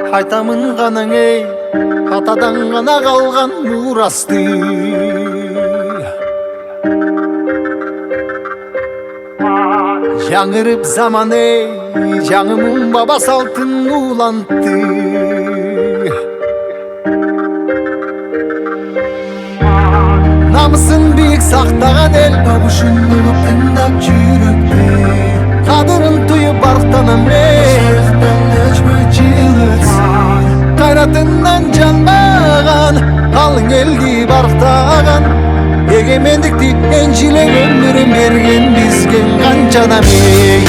Айтамын ғанаң ей, атадан ғана қалған мұрасты. Жаңырып заман ей, жаңымын баба салтын улантты. Намысын биік сақтаған ел, бабушын ұғып тыңдап жүректі. Қадырын түйіп барықтанам ей, қайратынан жанбаған, қалың елді барықтаған. Егемендікті еншілеп өмірін берген бізген қаншадам ей.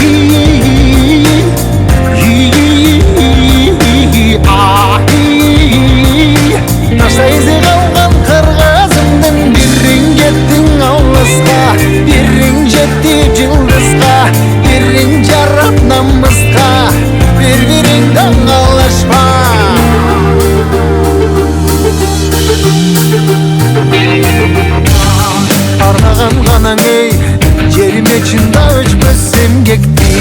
Ташта eze қалған қырғызымдың бірін кеттің алысқа, бірін жетті жылдызға, бірін жарап намысқа, бір-біріңді қалашпа. Арнаған ғанаң ей, жеріме чында өшпесем кекті.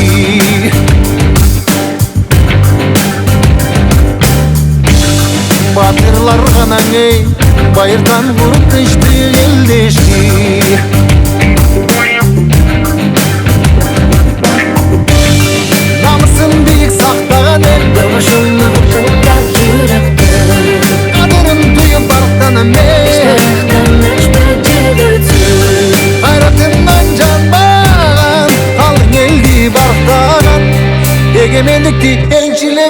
Батырлар ғанаң ей, байырдан құрып тышты елдешті. Намысын биік сақтаған ел, дұғышылығып тыңдап жүректі. Қадырын түйіп барықтанам ей, қайратынан жанбаған, қалың елді барықтаған. Егемендікті еншілеп